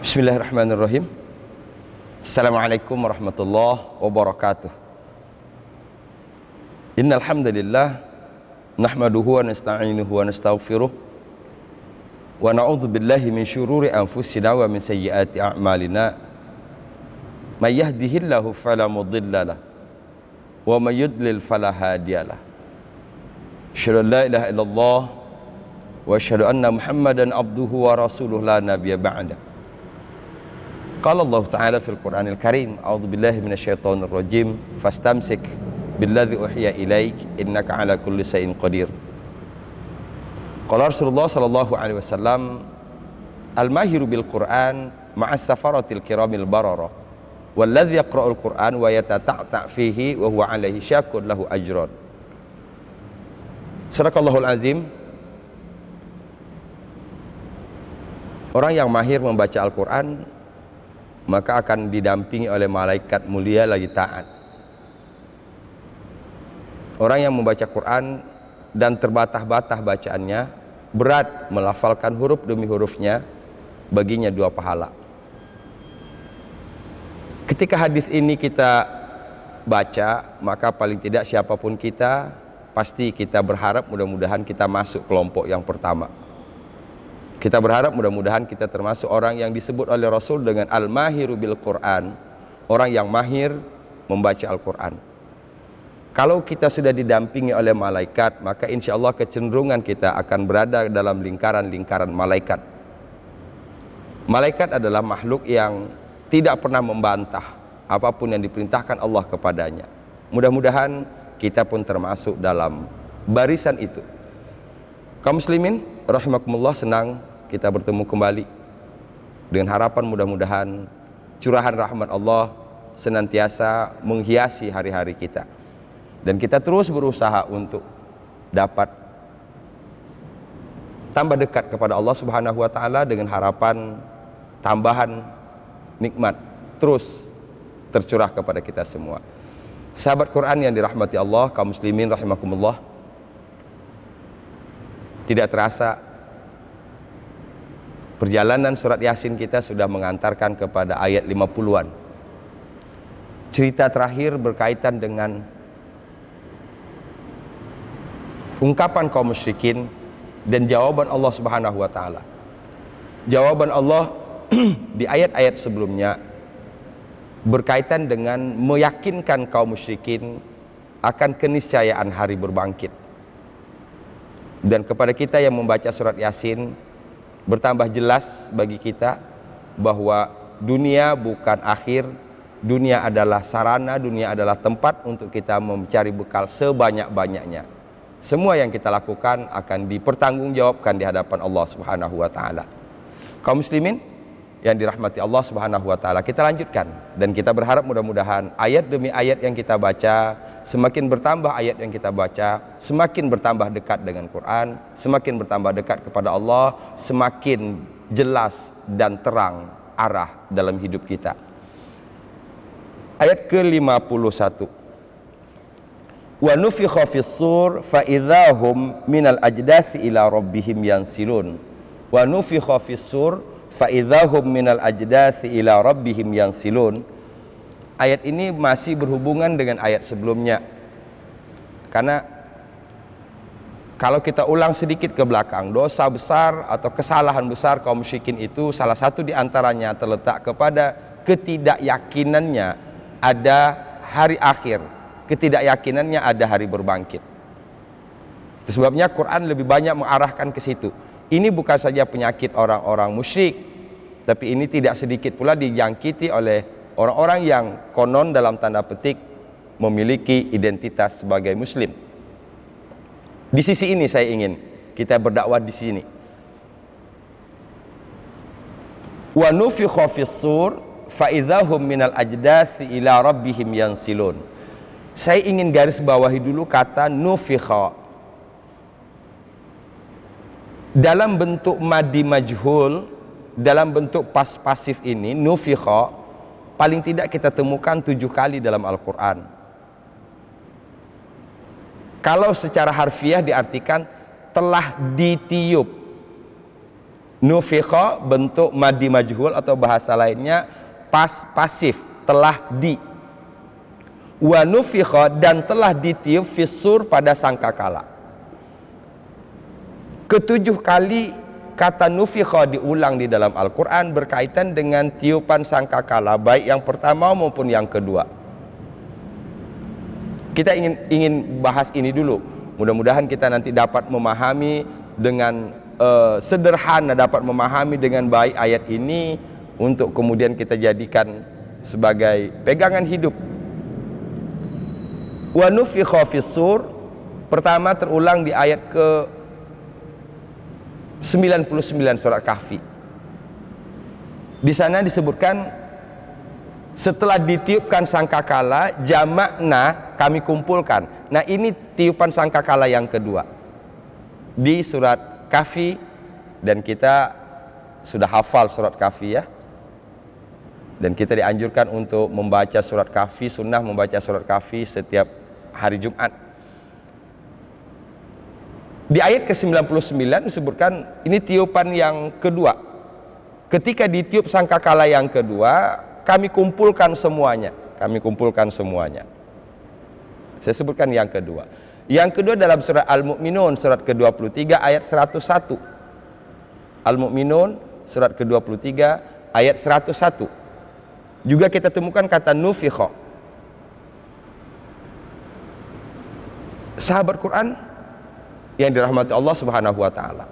Bismillahirrahmanirrahim. Assalamualaikum warahmatullahi wabarakatuh. Innal hamdalillah nahmaduhu wa nasta'inuhu wa nastaghfiruh wa na'udzu billahi min syururi anfusina wa min sayyiati a'malina. May yahdihillahu fala mudhillalah wa may yudlil fala hadiyalah. Asyhadu an la ilaha illallah wa asyhadu anna Muhammadan abduhu wa rasuluhu la nabiyya ba'da. Qala Allah Ta'ala fil Qur'anil Karim, a'udzu billahi minasyaitonir rajim, fastamsik billadzi uhiya ilaik innaka ala kulli syai'in qadir. Qala Rasulullah sallallahu alaihi wasallam, al-mahiru bil Qur'an ma'as safaratil kiramil barara walladzi yaqra'ul Qur'an wa yatata'ta' fihi wa huwa alaihi syakun lahu ajran. Sadaqallahul azim. Orang yang mahir membaca Al-Qur'an maka akan didampingi oleh malaikat mulia lagi taat. Orang yang membaca Quran dan terbatah-batah bacaannya, berat melafalkan huruf demi hurufnya, baginya 2 pahala. Ketika hadis ini kita baca, maka paling tidak siapapun kita, pasti kita berharap mudah-mudahan kita masuk kelompok yang pertama. Kita berharap mudah-mudahan kita termasuk orang yang disebut oleh Rasul dengan al-mahiru bil Quran, orang yang mahir membaca Al-Quran. Kalau kita sudah didampingi oleh malaikat, maka insya Allah kecenderungan kita akan berada dalam lingkaran-lingkaran malaikat. Malaikat adalah makhluk yang tidak pernah membantah apapun yang diperintahkan Allah kepadanya. Mudah-mudahan kita pun termasuk dalam barisan itu. Kaum muslimin rahimakumullah, senang kita bertemu kembali dengan harapan mudah-mudahan curahan rahmat Allah senantiasa menghiasi hari-hari kita, dan kita terus berusaha untuk dapat tambah dekat kepada Allah Subhanahu wa taala dengan harapan tambahan nikmat terus tercurah kepada kita semua. Sahabat Quran yang dirahmati Allah, kaum muslimin rahimakumullah, tidak terasa perjalanan surat Yasin kita sudah mengantarkan kepada ayat 50-an. Cerita terakhir berkaitan dengan ungkapan kaum musyrikin dan jawaban Allah Subhanahu wa taala. Jawaban Allah di ayat-ayat sebelumnya berkaitan dengan meyakinkan kaum musyrikin akan keniscayaan hari berbangkit. Dan kepada kita yang membaca surat Yasin, bertambah jelas bagi kita bahwa dunia bukan akhir, dunia adalah sarana, dunia adalah tempat untuk kita mencari bekal sebanyak-banyaknya. Semua yang kita lakukan akan dipertanggungjawabkan di hadapan Allah Subhanahu wa taala. Kaum muslimin yang dirahmati Allah Subhanahu wa taala, kita lanjutkan dan kita berharap mudah-mudahan ayat demi ayat yang kita baca, semakin bertambah ayat yang kita baca, semakin bertambah dekat dengan Quran, semakin bertambah dekat kepada Allah, semakin jelas dan terang arah dalam hidup kita. Ayat ke-51. Wa nufikha fis-sur fa idzahum minal ajdathi ila rabbihim yansilun. Wa nufikha fis-sur fa idzahum minal ajdathi ila rabbihim yansilun. Ayat ini masih berhubungan dengan ayat sebelumnya, karena kalau kita ulang sedikit ke belakang, dosa besar atau kesalahan besar kaum musyrikin itu salah satu diantaranya terletak kepada ketidakyakinannya ada hari akhir, ketidakyakinannya ada hari berbangkit. Itu sebabnya Quran lebih banyak mengarahkan ke situ. Ini bukan saja penyakit orang-orang musyrik, tapi ini tidak sedikit pula dijangkiti oleh orang-orang yang konon dalam tanda petik memiliki identitas sebagai muslim. Di sisi ini saya ingin kita berdakwah di sini. Wa nufikha fis-sur fa idzahum minal ajdathi ila rabbihim yansilun. Saya ingin garis bawahi dulu kata nufikha. Dalam bentuk madi majhul, dalam bentuk pasif ini, nufikha, paling tidak kita temukan 7 kali dalam Al-Quran. Kalau secara harfiah diartikan telah ditiup. Nufikha bentuk madi majhul atau bahasa lainnya pasif, telah di. Wa nufikha dan telah ditiup fis-sur pada sangkakala. Ketujuh kali kata nufikha diulang di dalam Al-Quran berkaitan dengan tiupan sangkakala, baik yang pertama maupun yang kedua. Kita ingin bahas ini dulu. Mudah-mudahan kita nanti dapat memahami dengan sederhana, dapat memahami dengan baik ayat ini untuk kemudian kita jadikan sebagai pegangan hidup. Wa nufikha fis-sur pertama terulang di ayat ke 99 surat Kahfi. Di sana disebutkan setelah ditiupkan sangkakala, jamakna, kami kumpulkan. Nah, ini tiupan sangkakala yang kedua di surat Kahfi, dan kita sudah hafal surat Kahfi ya. Dan kita dianjurkan untuk membaca surat Kahfi, sunnah membaca surat Kahfi setiap hari Jumat. Di ayat ke-99 disebutkan ini tiupan yang kedua. Ketika ditiup sangkakala yang kedua, kami kumpulkan semuanya. Kami kumpulkan semuanya. Saya sebutkan yang kedua. Yang kedua dalam surat Al-Mu'minun surat ke-23 ayat 101. Al-Mu'minun surat ke-23 ayat 101. Juga kita temukan kata nufikha. Sahabat Quran yang dirahmati Allah Subhanahu wa Ta'ala,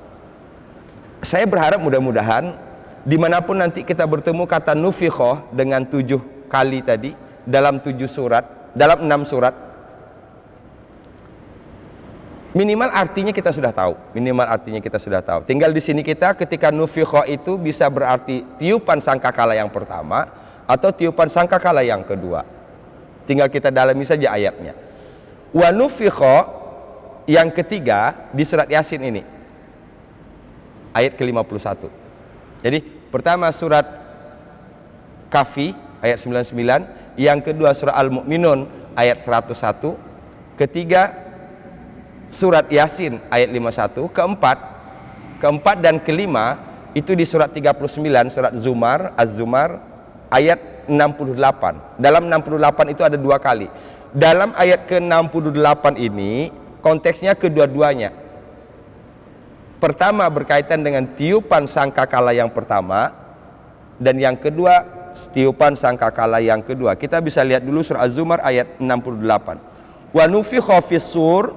saya berharap mudah-mudahan dimanapun nanti kita bertemu kata nufikha dengan 7 kali tadi dalam 7 surat, dalam 6 surat, minimal artinya kita sudah tahu. Minimal artinya kita sudah tahu. Tinggal di sini kita ketika nufikha itu bisa berarti tiupan sangkakala yang pertama atau tiupan sangkakala yang kedua. Tinggal kita dalami saja ayatnya. Wa nufikha yang ketiga di surat Yasin ini. Ayat ke-51. Jadi pertama surat Kahfi ayat 99, yang kedua surat Al-Mu'minun ayat 101, ketiga surat Yasin ayat 51, keempat dan kelima itu di surat 39 surat Zumar, Az-Zumar ayat 68. Dalam 68 itu ada 2 kali. Dalam ayat ke-68 ini konteksnya kedua-duanya. Pertama berkaitan dengan tiupan sangkakala yang pertama, dan yang kedua tiupan sangkakala yang kedua. Kita bisa lihat dulu surah Az-Zumar ayat 68. Wa nufikha fis-sur,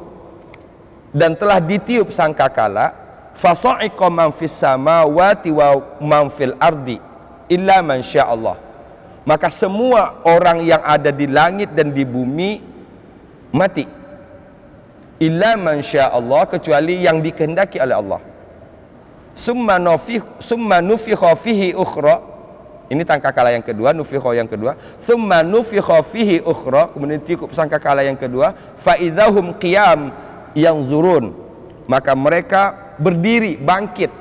dan telah ditiup sangkakala, fasa'iqa man fis samawati wa man fil ardi illa man sya'allah. Maka semua orang yang ada di langit dan di bumi mati. Illa man sya'allah, kecuali yang dikehendaki oleh Allah. Summa nufikha fihi ukhra. Ini sangkakala yang kedua, nufikha yang kedua. Summa nufikha fihi ukhra, kemudian tiup sangkakala yang kedua, fa idzahum qiyam yanzurun. Maka mereka berdiri bangkit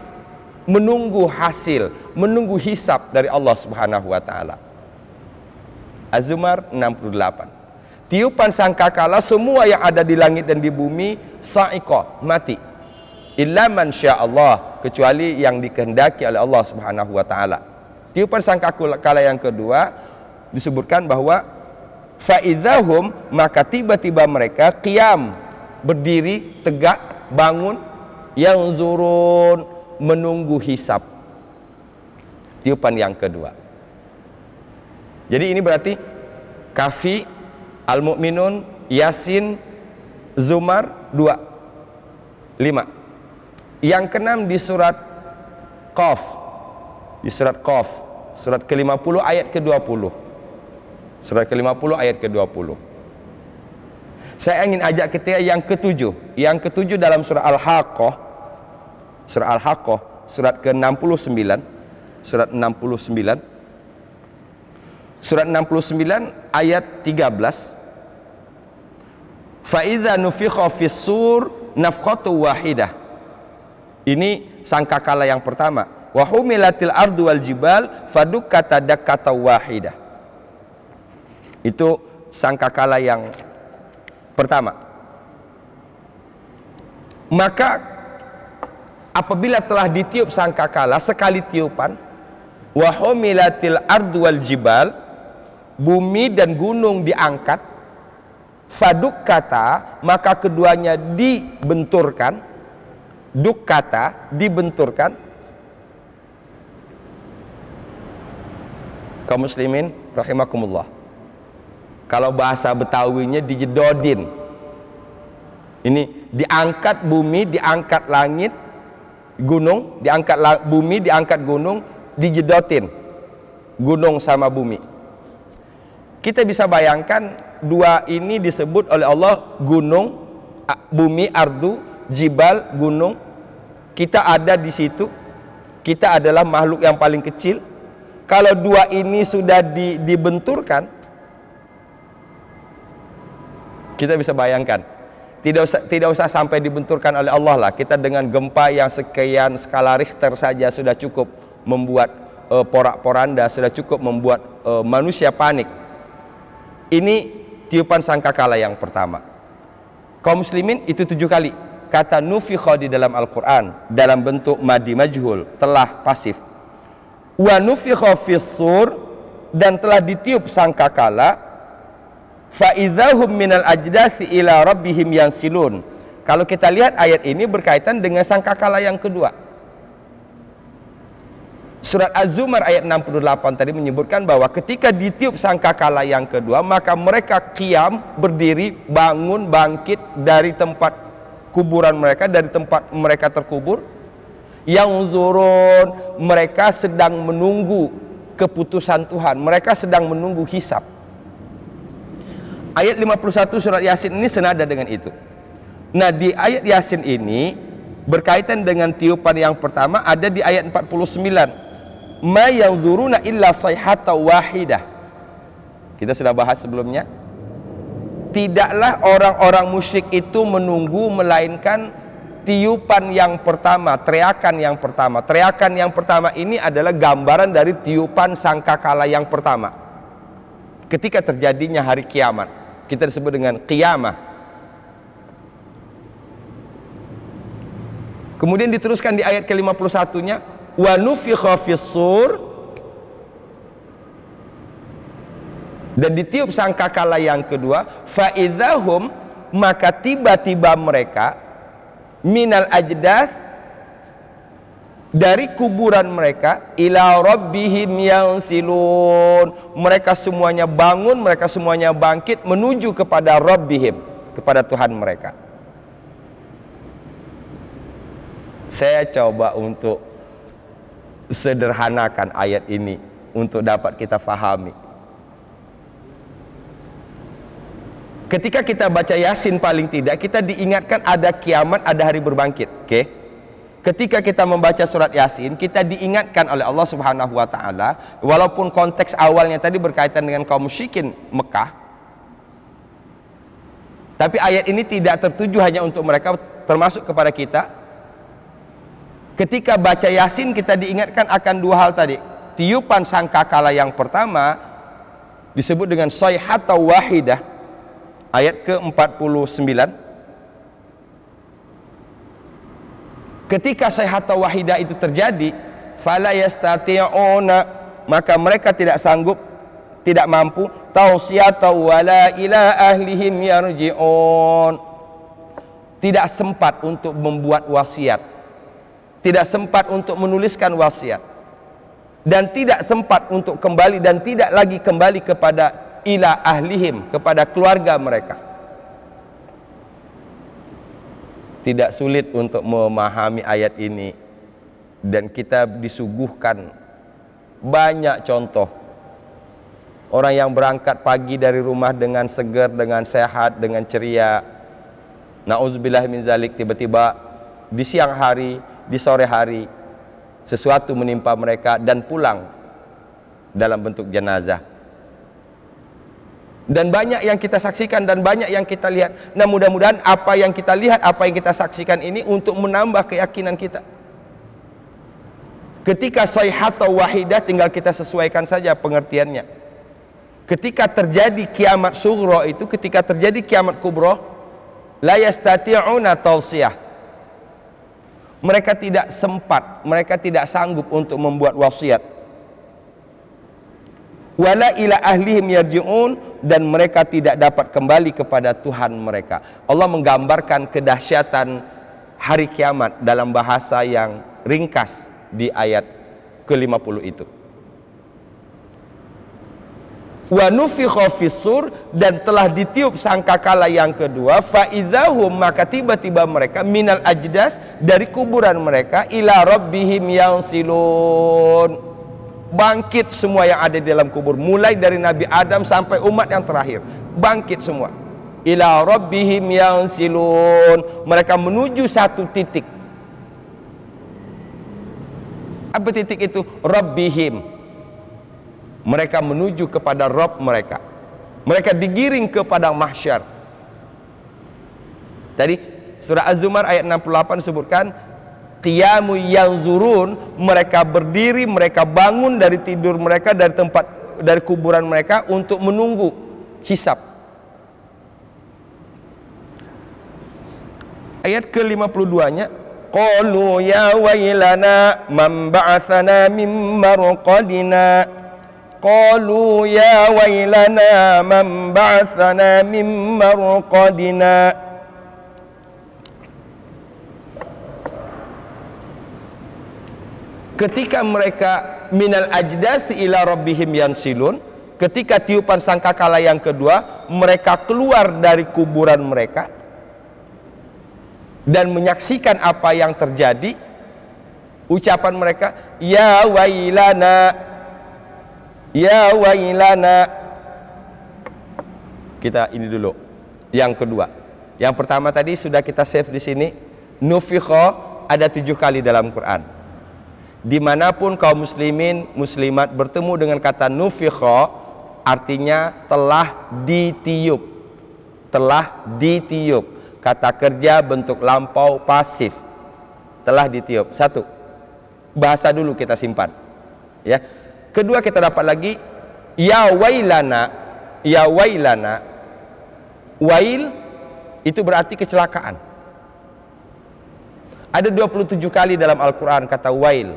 menunggu hasil, menunggu hisab dari Allah Subhanahu wa taala. Az-Zumar 68. Tiupan sangkakala semua yang ada di langit dan di bumi sa'iqah, mati. Illa man sya'allah, kecuali yang dikehendaki oleh Allah Subhanahu wa taala. Tiupan sangkakala yang kedua disebutkan bahwa faizahum, maka tiba-tiba mereka qiyam, berdiri tegak, bangun, yang zurun, menunggu hisab. Tiupan yang kedua. Jadi ini berarti Kahfi, Al-Mu'minun, Yasin, Zumar 2, 5. Yang keenam di surat Qaf. Di surat Qaf, surat ke-50 ayat ke-20. Surat ke-50 ayat ke-20. Saya ingin ajak kita yang ketujuh. Yang ketujuh dalam surah Al-Haqqah. Surah Al-Haqqah, surat ke-69. Surat 69. Surat 69 ayat 13. Fa iza nufikha fis-sur nafqatu wahidah. Ini sangkakala yang pertama. Wa humilatil ardu wal jibal fadukkata dakkata wahidah. Itu sangkakala yang pertama. Maka apabila telah ditiup sangkakala sekali tiupan, wa humilatil ardu wal jibal, bumi dan gunung diangkat, fadukkata, maka keduanya dibenturkan, dukkata, dibenturkan. Kaum muslimin rahimakumullah, kalau bahasa Betawinya dijedodin. Ini diangkat bumi, diangkat langit, gunung, diangkat bumi, diangkat gunung, dijedotin gunung sama bumi. Kita bisa bayangkan dua ini disebut oleh Allah gunung, bumi, ardu, jibal, gunung. Kita ada di situ, kita adalah makhluk yang paling kecil. Kalau dua ini sudah dibenturkan, kita bisa bayangkan. Tidak usah sampai dibenturkan oleh Allah lah. Kita dengan gempa yang sekian skala Richter saja sudah cukup membuat porak-poranda, sudah cukup membuat manusia panik. Ini tiupan sangkakala yang pertama. Kaum muslimin, itu 7 kali. Kata nufikha di dalam Al-Quran dalam bentuk madi majhul, telah pasif. Wa nufikha fis-sur, dan telah ditiup sangkakala, fa idzahum minal ajdasi ila rabbihim yansilun. Kalau kita lihat ayat ini berkaitan dengan sangkakala yang kedua. Surat Az-Zumar ayat 68 tadi menyebutkan bahwa ketika ditiup sangkakala yang kedua, maka mereka qiyam, berdiri, bangun, bangkit dari tempat kuburan mereka, dari tempat mereka terkubur. Yang zurun, mereka sedang menunggu keputusan Tuhan, mereka sedang menunggu hisab. Ayat 51 surat Yasin ini senada dengan itu. Nah, di ayat Yasin ini berkaitan dengan tiupan yang pertama ada di ayat 49. Ma yanzuruna illa sayhata wahidah. Kita sudah bahas sebelumnya. Tidaklah orang-orang musyrik itu menunggu melainkan tiupan yang pertama, teriakan yang pertama. Teriakan yang pertama ini adalah gambaran dari tiupan sangkakala yang pertama. Ketika terjadinya hari kiamat, kita disebut dengan qiyamah. Kemudian diteruskan di ayat ke-51-nya, wa nufikha fis-sur, dan ditiup sangkakala yang kedua, fa idzahum, maka tiba-tiba mereka minal ajdas, dari kuburan mereka, ila rabbihim yansilun, mereka semuanya bangun, mereka semuanya bangkit menuju kepada rabbihim, kepada Tuhan mereka. Saya coba untuk sederhanakan ayat ini untuk dapat kita fahami. Ketika kita baca Yasin, paling tidak kita diingatkan ada kiamat, ada hari berbangkit. Oke? Ketika kita membaca surat Yasin, kita diingatkan oleh Allah Subhanahu wa taala, walaupun konteks awalnya tadi berkaitan dengan kaum musyrikin Mekah, tapi ayat ini tidak tertuju hanya untuk mereka, termasuk kepada kita. Ketika baca Yasin, kita diingatkan akan dua hal tadi. Tiupan sangkakala yang pertama disebut dengan sayhata wahidah, ayat ke-49. Ketika sayhata wahidah itu terjadi, fala yastati'una, maka mereka tidak sanggup, tidak mampu, tausiyata wala ila ahlihim yarji'un, tidak sempat untuk membuat wasiat, tidak sempat untuk menuliskan wasiat, dan tidak sempat untuk kembali, dan tidak lagi kembali kepada ila ahlihim, kepada keluarga mereka. Tidak sulit untuk memahami ayat ini, dan kita disuguhkan banyak contoh orang yang berangkat pagi dari rumah dengan segar, dengan sehat, dengan ceria. Nauzubillah min zalik, tiba-tiba di siang hari, di sore hari sesuatu menimpa mereka dan pulang dalam bentuk jenazah. Dan banyak yang kita saksikan dan banyak yang kita lihat. Nah, mudah-mudahan apa yang kita lihat, apa yang kita saksikan ini untuk menambah keyakinan kita. Ketika sayhata wahidah, tinggal kita sesuaikan saja pengertiannya. Ketika terjadi kiamat sughra itu, ketika terjadi kiamat kubra, la yastati'una tawsiyah Mereka tidak sempat, mereka tidak sanggup untuk membuat wasiat. Wala ila ahlihim yarji'un, dan mereka tidak dapat kembali kepada Tuhan mereka. Allah menggambarkan kedahsyatan hari kiamat dalam bahasa yang ringkas di ayat ke-50 itu. Wa nufikha fis-sur, dan telah ditiup sangkakala yang kedua, fa idzahum, maka tiba-tiba mereka minal ajdas, dari kuburan mereka, ila rabbihim yansilun, bangkit semua yang ada di dalam kubur, mulai dari Nabi Adam sampai umat yang terakhir, bangkit semua. Ila rabbihim yansilun, mereka menuju satu titik. Apa titik itu? Rabbihim, mereka menuju kepada Rabb mereka. Mereka digiring ke padang mahsyar. Tadi surah Az-Zumar ayat 68 sebutkan qiyamu yanzurun, mereka berdiri, mereka bangun dari tidur mereka, dari tempat, dari kuburan mereka untuk menunggu hisab. Ayat ke-52-nya, qalu ya wailana man ba'atsana min marqadina. Qalu ya wailana man ba'atsana min marqadina. Ketika mereka minal ajdasi ila rabbihim yansilun, ketika tiupan sangkakala yang kedua, mereka keluar dari kuburan mereka dan menyaksikan apa yang terjadi. Ucapan mereka, ya wailana, ya wailana. Kita ini dulu yang kedua. Yang pertama tadi sudah kita save di sini. Nufikha ada 7 kali dalam Quran. Dimanapun kaum muslimin muslimat bertemu dengan kata nufikha, artinya telah ditiup. Telah ditiup. Kata kerja bentuk lampau pasif. Telah ditiup. Satu, bahasa dulu kita simpan, ya. Kedua, kita dapat lagi ya wailana. Ya wailana, wail itu berarti kecelakaan. Ada 27 kali dalam Al-Quran kata wail.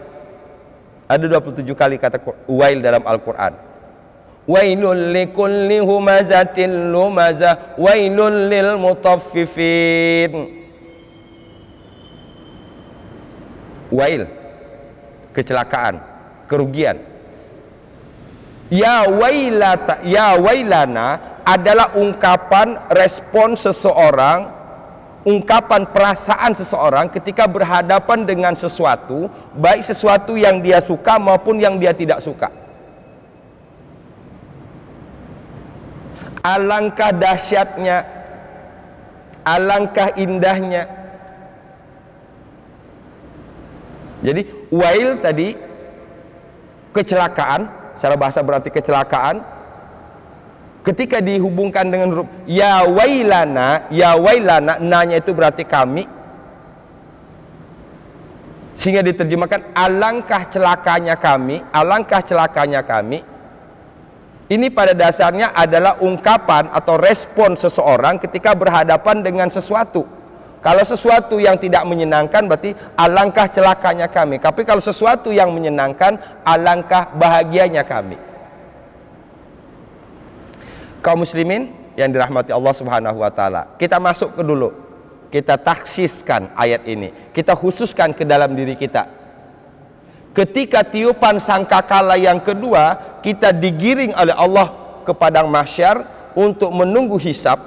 Ada 27 kali kata wail dalam Al-Quran. Wailul likulli humazatin lumazah, wailul lil mutaffifin. Wail, kecelakaan, kerugian. Ya wailata, ya wailana adalah ungkapan respon seseorang, ungkapan perasaan seseorang ketika berhadapan dengan sesuatu, baik sesuatu yang dia suka maupun yang dia tidak suka. Alangkah dahsyatnya, alangkah indahnya. Jadi wail tadi kecelakaan, secara bahasa berarti kecelakaan. Ketika dihubungkan dengan huruf ya wailana, ya wailana, nanya itu berarti kami, sehingga diterjemahkan alangkah celakanya kami, alangkah celakanya kami. Ini pada dasarnya adalah ungkapan atau respon seseorang ketika berhadapan dengan sesuatu. Kalau sesuatu yang tidak menyenangkan berarti alangkah celakanya kami. Tapi kalau sesuatu yang menyenangkan, alangkah bahagianya kami. Kaum muslimin yang dirahmati Allah Subhanahu wa taala, kita masuk ke dulu. Kita taksiskan ayat ini. Kita khususkan ke dalam diri kita. Ketika tiupan sangkakala yang kedua, kita digiring oleh Allah ke padang mahsyar untuk menunggu hisab.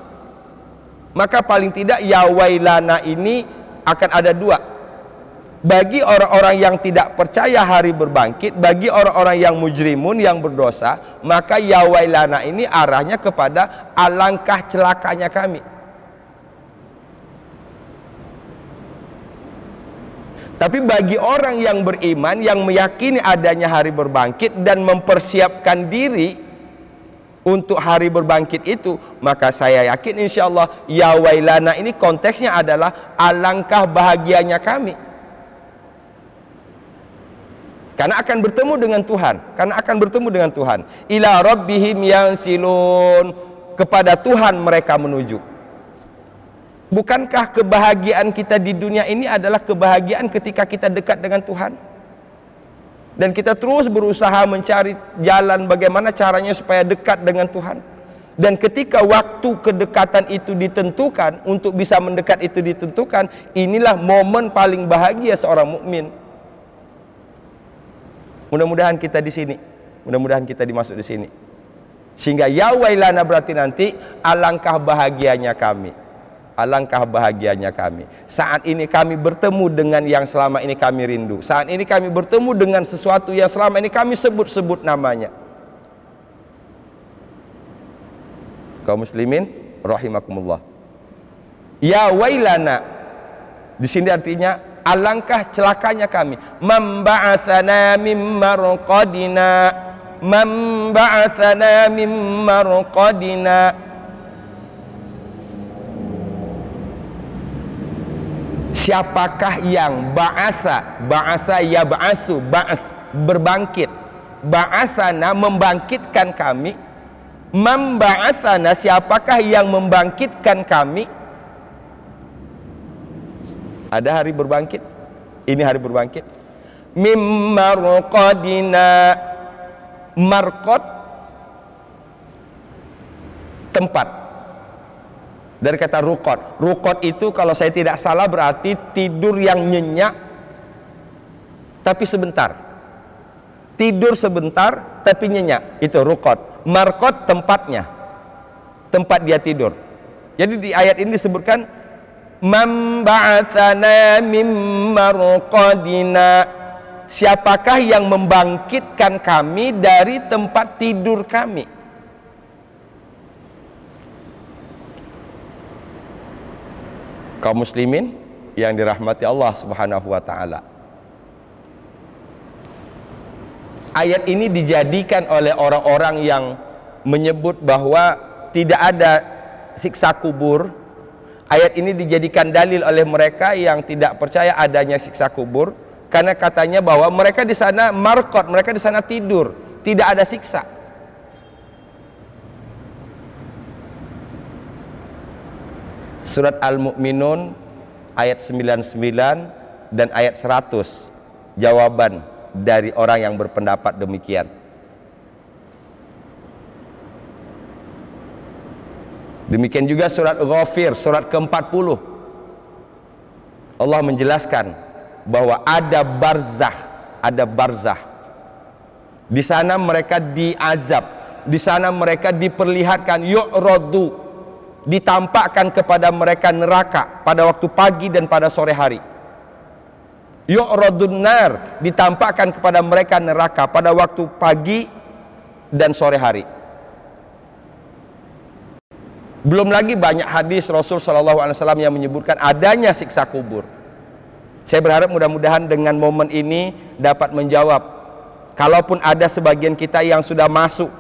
Maka paling tidak ya wailana ini akan ada 2. Bagi orang-orang yang tidak percaya hari berbangkit, bagi orang-orang yang mujrimun, yang berdosa, maka ya wailana ini arahnya kepada alangkah celakanya kami. Tapi bagi orang yang beriman, yang meyakini adanya hari berbangkit dan mempersiapkan diri untuk hari berbangkit itu, maka saya yakin insya Allah ya wailana ini konteksnya adalah alangkah bahagianya kami, karena akan bertemu dengan Tuhan, karena akan bertemu dengan Tuhan. Ila rabbihim yansilun, kepada Tuhan mereka menuju. Bukankah kebahagiaan kita di dunia ini adalah kebahagiaan ketika kita dekat dengan Tuhan? Dan kita terus berusaha mencari jalan bagaimana caranya supaya dekat dengan Tuhan. Dan ketika waktu kedekatan itu ditentukan, untuk bisa mendekat itu ditentukan, inilah momen paling bahagia seorang mukmin. Mudah-mudahan kita di sini, mudah-mudahan kita dimasuk di sini. Sehingga ya wailana berarti nanti alangkah bahagianya kami. Alangkah bahagianya kami. Saat ini kami bertemu dengan yang selama ini kami rindu. Saat ini kami bertemu dengan sesuatu yang selama ini kami sebut-sebut namanya. Kaum muslimin rahimakumullah. Ya wailana. Di sini artinya alangkah celakanya kami. Man ba'atsana mim marqadina. Man ba'atsana mim marqadina. Siapakah yang ba'asa yab'asu, ba's berbangkit, ba'asana membangkitkan kami. Memba'asana, siapakah yang membangkitkan kami? Ada hari berbangkit. Ini hari berbangkit. Mim marqadina. Marqad tempat. Dari kata ruqad. Ruqad itu kalau saya tidak salah berarti tidur yang nyenyak tapi sebentar. Tidur sebentar tapi nyenyak. Itu ruqad. Marqad tempatnya, tempat dia tidur. Jadi di ayat ini disebutkan man ba'atsana mim marqadina. Siapakah yang membangkitkan kami dari tempat tidur kami? Kaum muslimin yang dirahmati Allah Subhanahu wa taala. Ayat ini dijadikan oleh orang-orang yang menyebut bahwa tidak ada siksa kubur. Ayat ini dijadikan dalil oleh mereka yang tidak percaya adanya siksa kubur, karena katanya bahwa mereka di sana marqad, mereka di sana tidur, tidak ada siksa. Surat Al-Mu'minun ayat 99 dan ayat 100 jawaban dari orang yang berpendapat demikian. Demikian juga surat Ghafir, surat ke-40. Allah menjelaskan bahwa ada barzah. Di sana mereka diazab, di sana mereka diperlihatkan yu'radu, ditampakkan kepada mereka neraka pada waktu pagi dan pada sore hari. Yu'radun nar, ditampakkan kepada mereka neraka pada waktu pagi dan sore hari. Belum lagi banyak hadis Rasul SAW yang menyebutkan adanya siksa kubur. Saya berharap mudah-mudahan dengan momen ini dapat menjawab. Kalaupun ada sebagian kita yang sudah masuk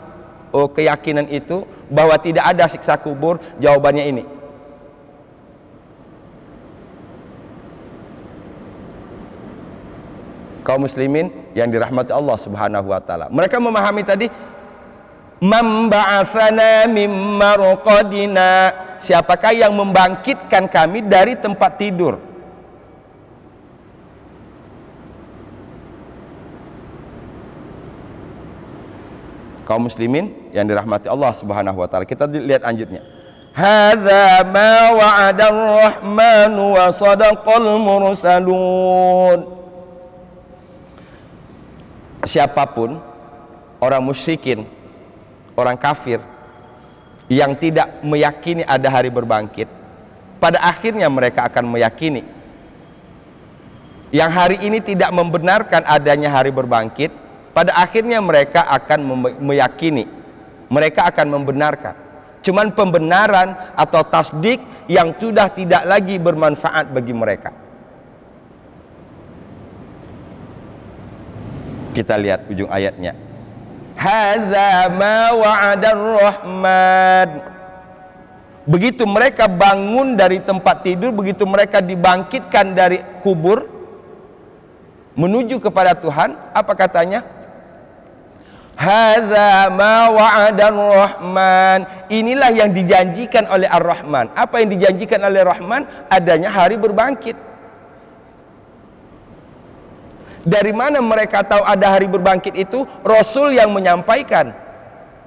keyakinan itu bahwa tidak ada siksa kubur, jawabannya ini. Kaum muslimin yang dirahmati Allah Subhanahu wa taala. Mereka memahami tadi man ba'atsana mim marqadina. Siapakah yang membangkitkan kami dari tempat tidur? Kaum muslimin yang dirahmati Allah Subhanahu wa taala. Kita lihat lanjutnya. Hadza ma wa'ada ar-rahmanu wa sadaqal mursalun. Siapapun orang musyrikin, orang kafir yang tidak meyakini ada hari berbangkit, pada akhirnya mereka akan meyakini. Yang hari ini tidak membenarkan adanya hari berbangkit, pada akhirnya mereka akan meyakini, mereka akan membenarkan. Cuman pembenaran atau tasdik yang sudah tidak lagi bermanfaat bagi mereka. Kita lihat ujung ayatnya. Hadza ma wa'ada ar-rahman. Begitu mereka bangun dari tempat tidur, begitu mereka dibangkitkan dari kubur menuju kepada Tuhan, apa katanya? Hadza ma wa'adar Rahman. Inilah yang dijanjikan oleh Ar-Rahman. Apa yang dijanjikan oleh Rahman? Adanya hari berbangkit. Dari mana mereka tahu ada hari berbangkit itu? Rasul yang menyampaikan,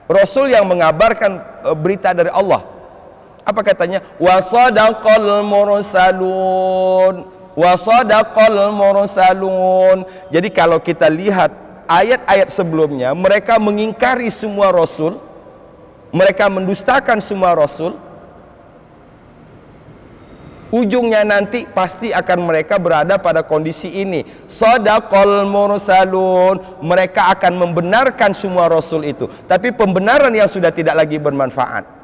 Rasul yang mengabarkan berita dari Allah. Apa katanya? Wa sadaqal mursalun. Wa sadaqal mursalun. Jadi kalau kita lihat ayat-ayat sebelumnya, mereka mengingkari semua rasul, mereka mendustakan semua rasul. Ujungnya nanti pasti akan mereka berada pada kondisi ini. Sadaqal mursalun. Mereka akan membenarkan semua rasul itu, tapi pembenaran yang sudah tidak lagi bermanfaat.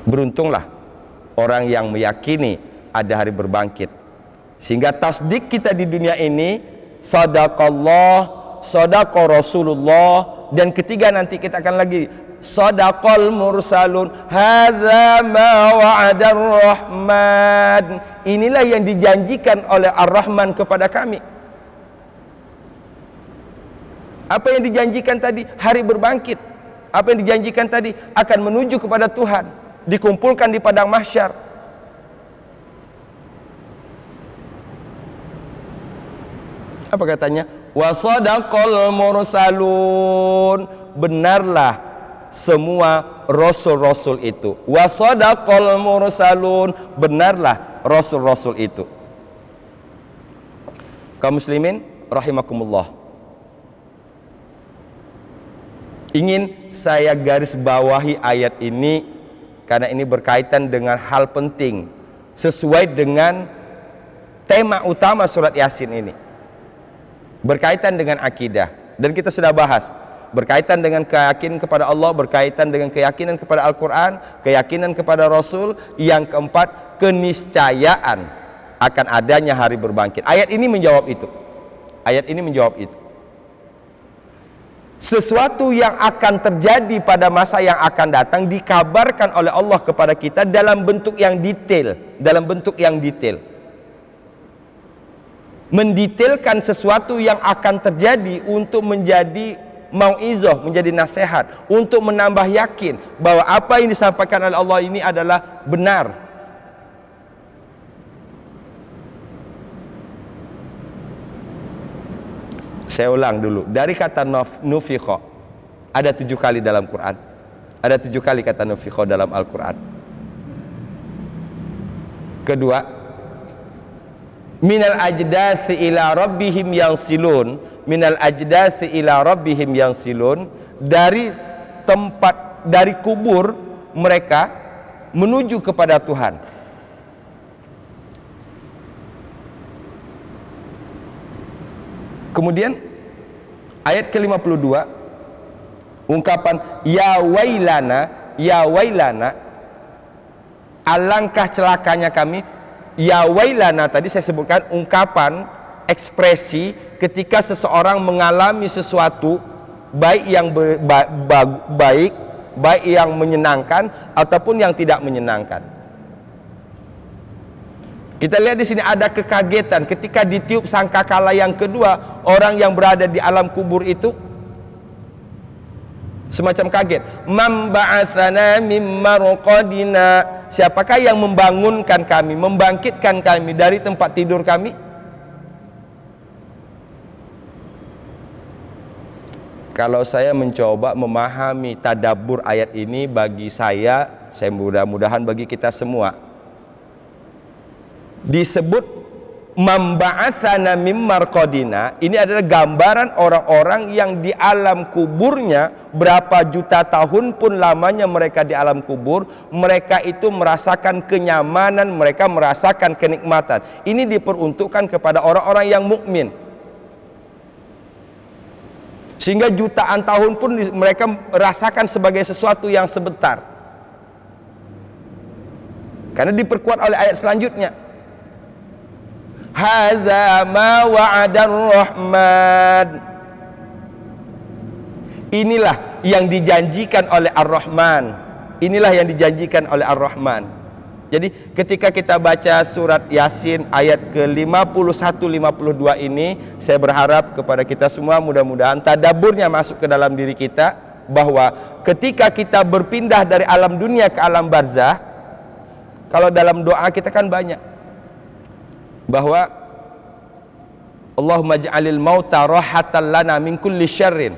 Beruntunglah orang yang meyakini ada hari berbangkit, sehingga tasdik kita di dunia ini sadaqallah, sadaqa Rasulullah, dan ketiga nanti kita akan lagi sadaqal mursalun. Hadza ma wa'adar Rahman. Inilah yang dijanjikan oleh Ar-Rahman kepada kami. Apa yang dijanjikan tadi? Hari berbangkit. Apa yang dijanjikan tadi? Akan menuju kepada Tuhan, dikumpulkan di padang mahsyar. Apa katanya? Wa sadaqal mursalun. Benarlah semua rasul-rasul itu. Wa sadaqal mursalun. Benarlah rasul-rasul itu. Kaum muslimin rahimakumullah, ingin saya garis bawahi ayat ini karena ini berkaitan dengan hal penting sesuai dengan tema utama surat Yasin ini, berkaitan dengan akidah. Dan kita sudah bahas berkaitan dengan keyakinan kepada Allah, berkaitan dengan keyakinan kepada Al-Quran, keyakinan kepada Rasul. Yang keempat, keniscayaan akan adanya hari berbangkit. Ayat ini menjawab itu. Ayat ini menjawab itu. Sesuatu yang akan terjadi pada masa yang akan datang dikabarkan oleh Allah kepada kita dalam bentuk yang detail, dalam bentuk yang detail. Mendetailkan sesuatu yang akan terjadi untuk menjadi mau'izah, menjadi nasihat, untuk menambah yakin bahwa apa yang disampaikan oleh Allah ini adalah benar. Saya ulang dulu, dari kata nufikha ada 7 kali dalam Quran. Ada 7 kali kata nufikha dalam Al-Quran. Kedua, minal ajdathi ila rabbihim yansilun. Minal ajdathi ila rabbihim yansilun. Dari tempat, dari kubur mereka menuju kepada Tuhan. Kemudian ayat ke-52, ungkapan ya wailana, ya wailana, alangkah celakanya kami. Ya wailana tadi saya sebutkan ungkapan, ekspresi ketika seseorang mengalami sesuatu baik yang baik yang menyenangkan ataupun yang tidak menyenangkan. Kita lihat di sini ada kekagetan ketika ditiup sangkakala yang kedua. Orang yang berada di alam kubur itu semacam kaget. Man ba'atsana mim marqadina. Siapakah yang membangunkan kami, membangkitkan kami dari tempat tidur kami? Kalau saya mencoba memahami tadabbur ayat ini, bagi saya mudah-mudahan bagi kita semua, disebut memba'atsana mim marqadina, ini adalah gambaran orang-orang yang di alam kuburnya, berapa juta tahun pun lamanya mereka di alam kubur, mereka itu merasakan kenyamanan, mereka merasakan kenikmatan. Ini diperuntukkan kepada orang-orang yang mukmin, sehingga jutaan tahun pun mereka rasakan sebagai sesuatu yang sebentar, karena diperkuat oleh ayat selanjutnya. Hadza ma wa'adar Rahman. Inilah yang dijanjikan oleh Ar-Rahman. Inilah yang dijanjikan oleh Ar-Rahman. Jadi ketika kita baca surat Yasin ayat ke-51-52 ini, saya berharap kepada kita semua mudah-mudahan tadaburnya masuk ke dalam diri kita, bahwa ketika kita berpindah dari alam dunia ke alam barzah, kalau dalam doa kita kan banyak, bahwa Allahumma ja'alil mauta rahatan lana min kulli syarrin,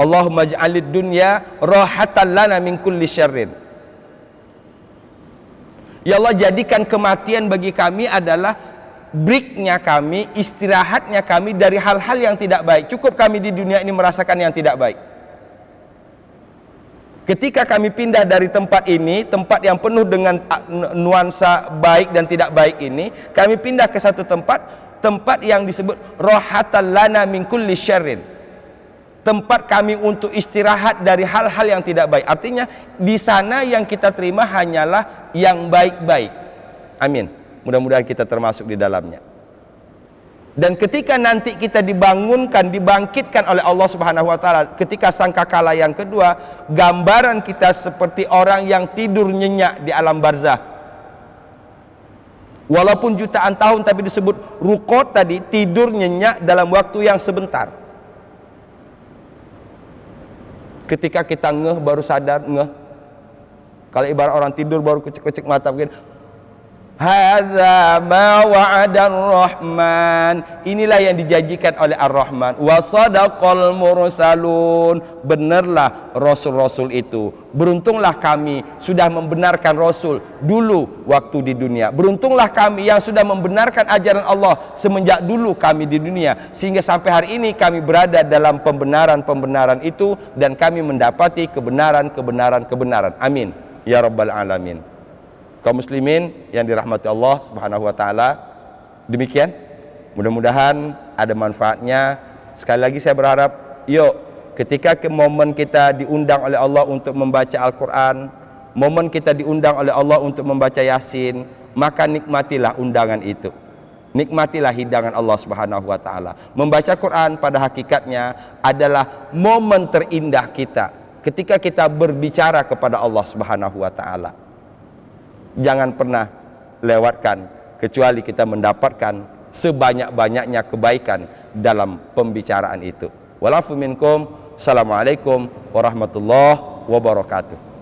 Allahumma ja'alid dunya rahatan lana min kulli syarrin. Ya Allah, jadikan kematian bagi kami adalah breaknya kami, istirahatnya kami dari hal-hal yang tidak baik. Cukup kami di dunia ini merasakan yang tidak baik. Ketika kami pindah dari tempat ini, tempat yang penuh dengan nuansa baik dan tidak baik ini, kami pindah ke satu tempat yang disebut rohatan lana min kulli syarrin, tempat kami untuk istirahat dari hal-hal yang tidak baik. Artinya di sana yang kita terima hanyalah yang baik-baik. Amin. Mudah-mudahan kita termasuk di dalamnya. Dan ketika nanti kita dibangunkan, dibangkitkan oleh Allah Subhanahu wa taala, ketika sangkakala yang kedua, gambaran kita seperti orang yang tidur nyenyak di alam barzah. Walaupun jutaan tahun, tapi disebut ruqat tadi, tidur nyenyak dalam waktu yang sebentar. Ketika kita ngeh, baru sadar ngeh. Kalau ibarat orang tidur baru kucek-kucek mata begini, hadza ma wa'adar rahman, inilah yang dijanjikan oleh ar-Rahman. Wa sadaqal mursalun, benarlah rasul-rasul itu. Beruntunglah kami sudah membenarkan rasul dulu waktu di dunia. Beruntunglah kami yang sudah membenarkan ajaran Allah semenjak dulu kami di dunia, sehingga sampai hari ini kami berada dalam pembenaran-pembenaran itu, dan kami mendapati kebenaran-kebenaran. Amin ya rabbal alamin. Kaum muslimin yang dirahmati Allah Subhanahu wa taala, demikian. Mudah-mudahan ada manfaatnya. Sekali lagi saya berharap, yuk ketika momen kita diundang oleh Allah untuk membaca Al-Qur'an, momen kita diundang oleh Allah untuk membaca Yasin, maka nikmatilah undangan itu. Nikmatilah hidangan Allah Subhanahu wa taala. Membaca Quran pada hakikatnya adalah momen terindah kita ketika kita berbicara kepada Allah Subhanahu wa taala. Jangan pernah lewatkan kecuali kita mendapatkan sebanyak-banyaknya kebaikan dalam pembicaraan itu. Walafu minkum. Assalamualaikum warahmatullahi wabarakatuh.